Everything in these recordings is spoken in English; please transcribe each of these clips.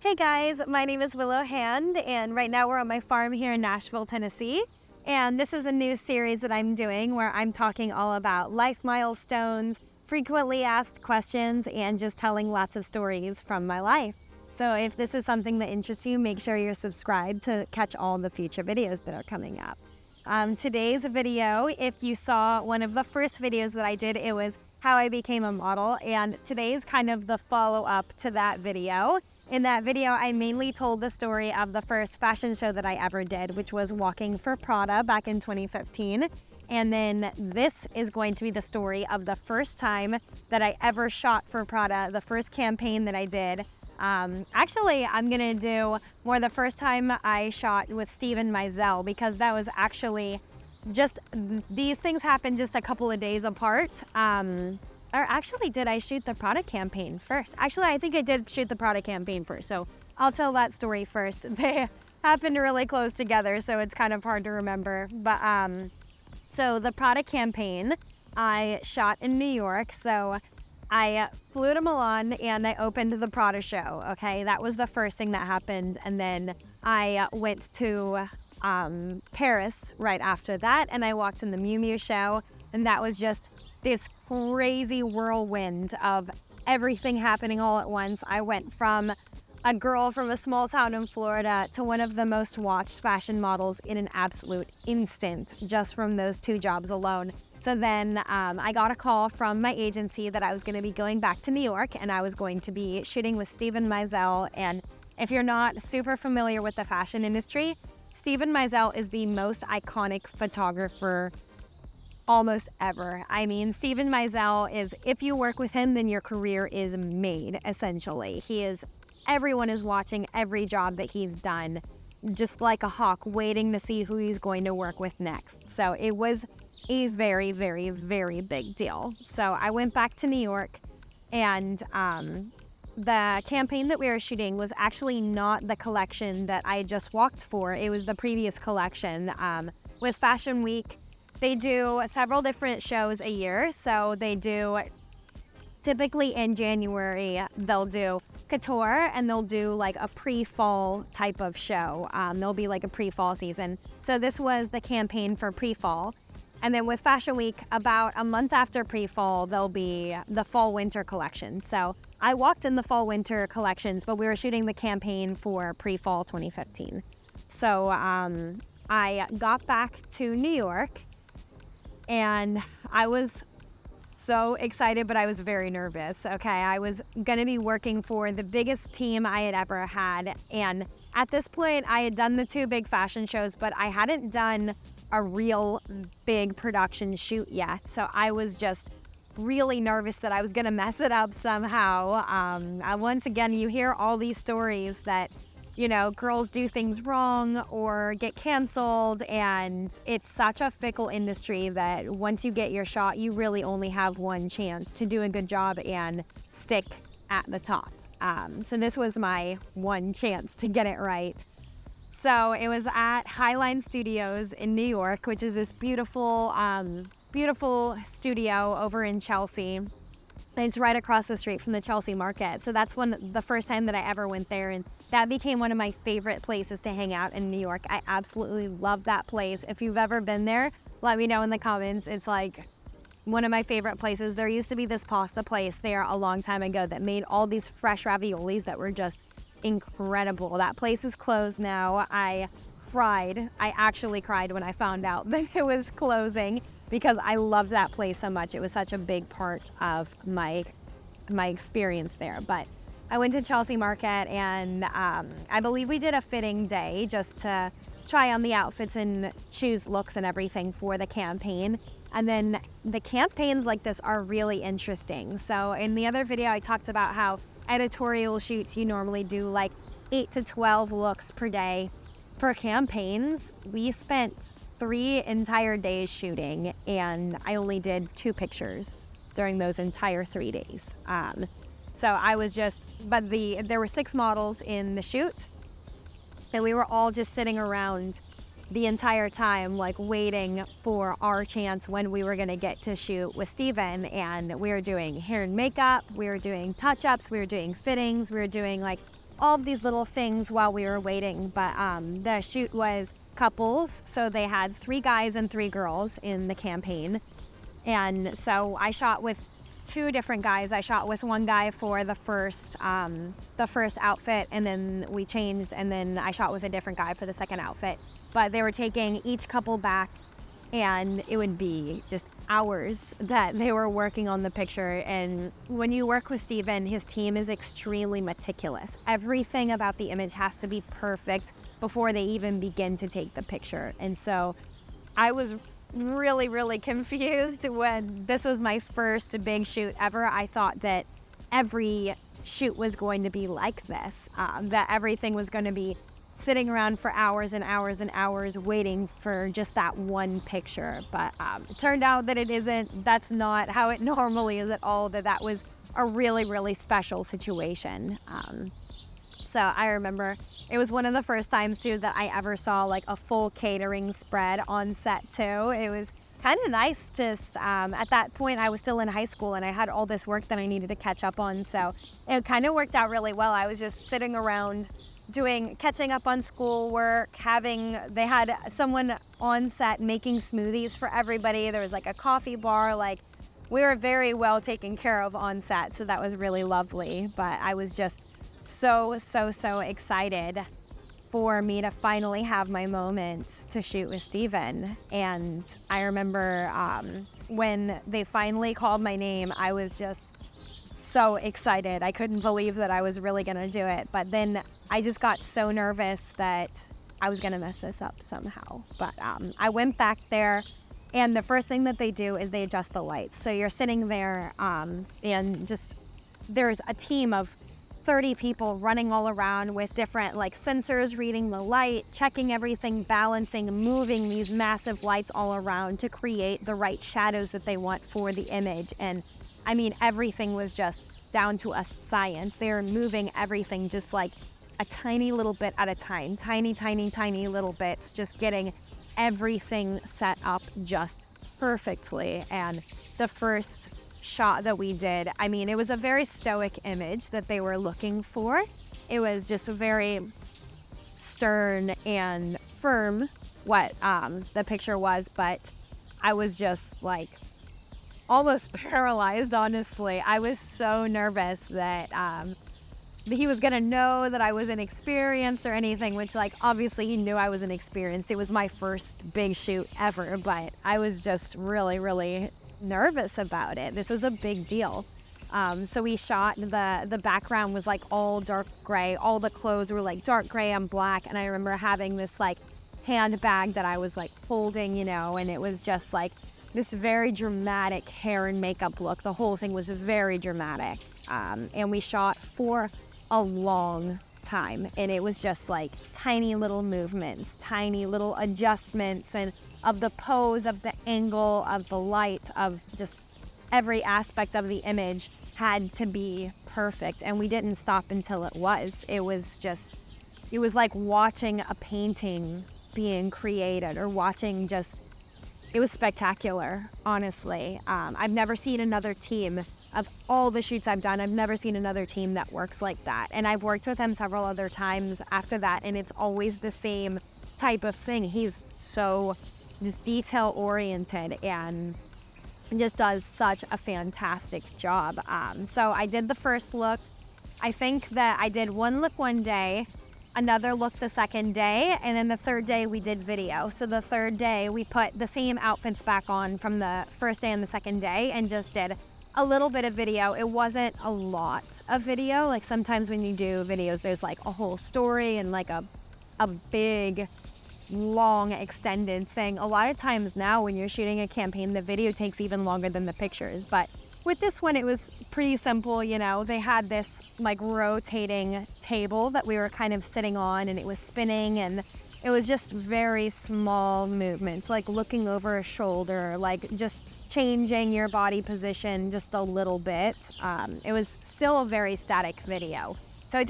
Hey guys, my name is Willow and right now we're on my farm here in Nashville, Tennessee. And this is a new series that I'm doing where I'm talking all about life milestones, frequently asked questions, and just telling lots of stories from my life. So if this is something that interests you, make sure you're subscribed to catch all the future videos that are coming up. Today's video, if you saw one of the first videos that I did, it was how I became a model, and today's kind of the follow-up to that video. In that video, I mainly told the story of the first fashion show that I ever did, which was walking for Prada back in 2015. And then this is going to be the story of the first time that I ever shot for Prada, the first campaign that I did. Actually, I'm gonna do more the first time I shot with Steven Meisel, because that was actually just, these things happened just a couple of days apart. Or actually, did I shoot the Prada campaign first? Actually, I think I did shoot the Prada campaign first, so I'll tell that story first. They happened really close together, so it's kind of hard to remember. But so the Prada campaign, I shot in New York, so I flew to Milan and I opened the Prada show, okay? That was the first thing that happened, and then I went to Paris right after that, and I walked in the Miu Miu show, and that was just this crazy whirlwind of everything happening all at once. I went from a girl from a small town in Florida to one of the most watched fashion models in an absolute instant, just from those two jobs alone. So then I got a call from my agency that I was going to be going back to New York, and I was going to be shooting with Steven Meisel. And if you're not super familiar with the fashion industry, Steven Meisel is the most iconic photographer almost ever. I mean, Steven Meisel is, if you work with him, then your career is made, essentially. Everyone is watching every job that he's done, just like a hawk, waiting to see who he's going to work with next. So it was a very, very, very big deal. So I went back to New York, and the campaign that we were shooting was actually not the collection that I just walked for. It was the previous collection. With Fashion Week, they do several different shows a year. So they do, typically in January, they'll do couture, and they'll do like a pre-fall type of show. There'll be like a pre-fall season. So this was the campaign for pre-fall. And then with Fashion Week, about a month after pre-fall, there'll be the fall-winter collection. So I walked in the fall-winter collections, but we were shooting the campaign for pre-fall 2015. So I got back to New York, and I was so excited, but I was very nervous, okay? I was gonna be working for the biggest team I had ever had. And at this point, I had done the two big fashion shows, but I hadn't done a real big production shoot yet. So I was just really nervous that I was gonna mess it up somehow. Once again, you hear all these stories that, you know, girls do things wrong or get canceled, and it's such a fickle industry that once you get your shot, you really only have one chance to do a good job and stick at the top. So this was my one chance to get it right. So it was at Highline Studios in New York, which is this beautiful, beautiful studio over in Chelsea. It's right across the street from the Chelsea Market. So that's the first time that I ever went there, and that became one of my favorite places to hang out in New York. I absolutely love that place. If you've ever been there, let me know in the comments. It's like one of my favorite places. There used to be this pasta place there a long time ago that made all these fresh raviolis that were just incredible. That place is closed now. I actually cried when I found out that it was closing, because I loved that place so much. It was such a big part of my experience there. But I went to Chelsea Market, and I believe we did a fitting day just to try on the outfits and choose looks and everything for the campaign. And then the campaigns like this are really interesting. So in the other video, I talked about how editorial shoots, you normally do like 8 to 12 looks per day. For campaigns, we spent 3 entire days shooting, and I only did 2 pictures during those entire 3 days. So I was but there were 6 models in the shoot, and we were all just sitting around the entire time, like waiting for our chance when we were gonna get to shoot with Steven. And we were doing hair and makeup, we were doing touch-ups, we were doing fittings, we were doing like all of these little things while we were waiting. But the shoot was couples, so they had 3 guys and 3 girls in the campaign. And so I shot with 2 different guys. I shot with one guy for the first outfit, and then we changed, and then I shot with a different guy for the second outfit. But they were taking each couple back, and it would be just hours that they were working on the picture. And when you work with Steven, his team is extremely meticulous. Everything about the image has to be perfect before they even begin to take the picture. And so I was really, really confused when this was my first big shoot ever. I thought that every shoot was going to be like this, that everything was going to be sitting around for hours and hours and hours waiting for just that one picture. But it turned out that it isn't. That's not how it normally is at all, that was a really, really special situation. So I remember it was one of the first times too that I ever saw like a full catering spread on set too. It was kind of nice to, at that point I was still in high school and I had all this work that I needed to catch up on. So it kind of worked out really well. I was just sitting around catching up on schoolwork, they had someone on set making smoothies for everybody. There was like a coffee bar, like we were very well taken care of on set. So that was really lovely. But I was just so excited for me to finally have my moment to shoot with Steven. And I remember when they finally called my name, I was just so excited. I couldn't believe that I was really gonna do it. But then I just got so nervous that I was gonna mess this up somehow. But I went back there, and the first thing that they do is they adjust the lights. So you're sitting there and just there's a team of 30 people running all around with different like sensors, reading the light, checking everything, balancing, moving these massive lights all around to create the right shadows that they want for the image. And I mean, everything was just down to a science. They were moving everything just like a tiny little bit at a time, tiny little bits, just getting everything set up just perfectly. And the first shot that we did, I mean, it was a very stoic image that they were looking for. It was just very stern and firm what the picture was, but I was just like almost paralyzed, honestly. I was so nervous that he was gonna know that I was inexperienced or anything, which like obviously he knew I was inexperienced. It was my first big shoot ever, but I was just really nervous about it. This was a big deal. So we shot, the background was like all dark gray. All the clothes were like dark gray and black. And I remember having this like handbag that I was like holding, you know, and it was just like this very dramatic hair and makeup look. The whole thing was very dramatic. And we shot for a long time. And it was just like tiny little movements, tiny little adjustments, and of the pose, of the angle, of the light, of just every aspect of the image had to be perfect. And we didn't stop until it was. It was like watching a painting being created, or watching just, it was spectacular, honestly. I've never seen another team, of all the shoots I've done, I've never seen another team that works like that. And I've worked with him several other times after that, and it's always the same type of thing. He's so just detail oriented and just does such a fantastic job. So I did the first look. I think that I did one look one day, another look the second day, and then the third day we did video. So the third day we put the same outfits back on from the first day and the second day and just did a little bit of video. It wasn't a lot of video. Like sometimes when you do videos, there's like a whole story and like a big, long, extended thing. A lot of times now when you're shooting a campaign, the video takes even longer than the pictures. But with this one, it was pretty simple, you know. They had this like rotating table that we were kind of sitting on, and it was spinning, and it was just very small movements, like looking over a shoulder, like just changing your body position just a little bit. It was still a very static video. So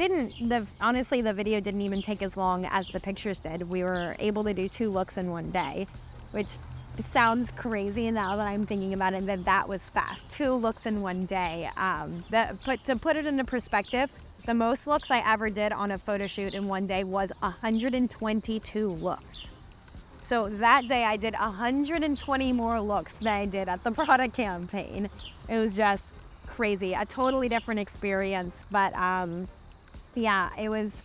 honestly, the video didn't even take as long as the pictures did. We were able to do 2 looks in one day, which sounds crazy now that I'm thinking about it, that was fast. 2 looks in one day. But to put it into perspective, The most looks I ever did on a photo shoot in one day was 122 looks. So that day I did 120 more looks than I did at the Prada campaign. It was just crazy, a totally different experience. But yeah, it was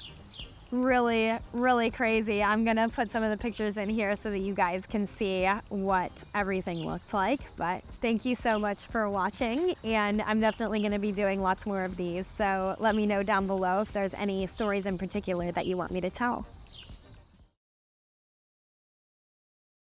really, really crazy. I'm gonna put some of the pictures in here so that you guys can see what everything looked like. But thank you so much for watching, and I'm definitely gonna be doing lots more of these. So let me know down below if there's any stories in particular that you want me to tell.